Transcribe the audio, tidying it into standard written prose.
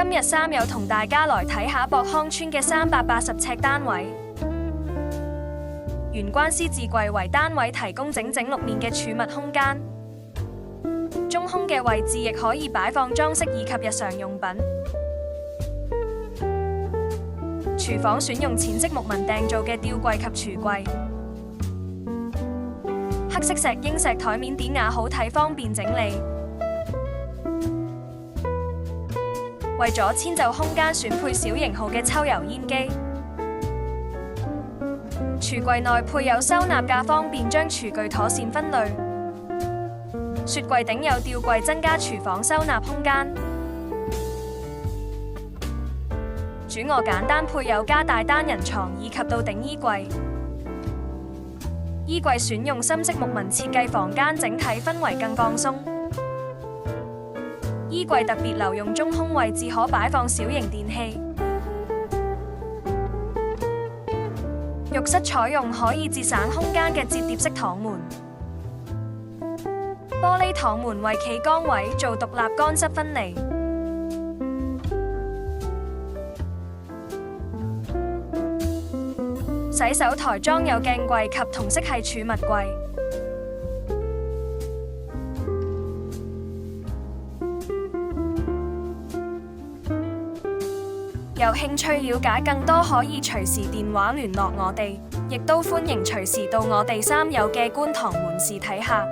今日三友同大家來睇下博康村嘅380尺單位。玄關 C 字櫃為單位提供整整6面嘅儲物空間，中空嘅位置亦可以擺放裝飾以及日常用品。廚房選用淺色木紋訂造嘅吊櫃及櫥櫃，黑色石英石台面典雅好睇，方便整理。為咗遷就空間，選配小型號嘅抽油煙機。櫥櫃內配有收納架，方便將廚具妥善分類。雪櫃頂有吊櫃，增加廚房收納空間。主臥簡單，配有加大單人床以及到頂衣櫃。衣櫃選用深色木紋設計，房間整體氛圍更放鬆。衣櫃特別留用中空位置，可擺放小型電器。浴室採用可以節省空間嘅摺疊式躺門，玻璃躺門為企缸位，做獨立乾濕分離。洗手台裝有鏡櫃及同色系儲物櫃。有興趣了解更多，可以隨時電話聯絡我哋，亦都歡迎隨時到我哋三友嘅觀塘門市睇下。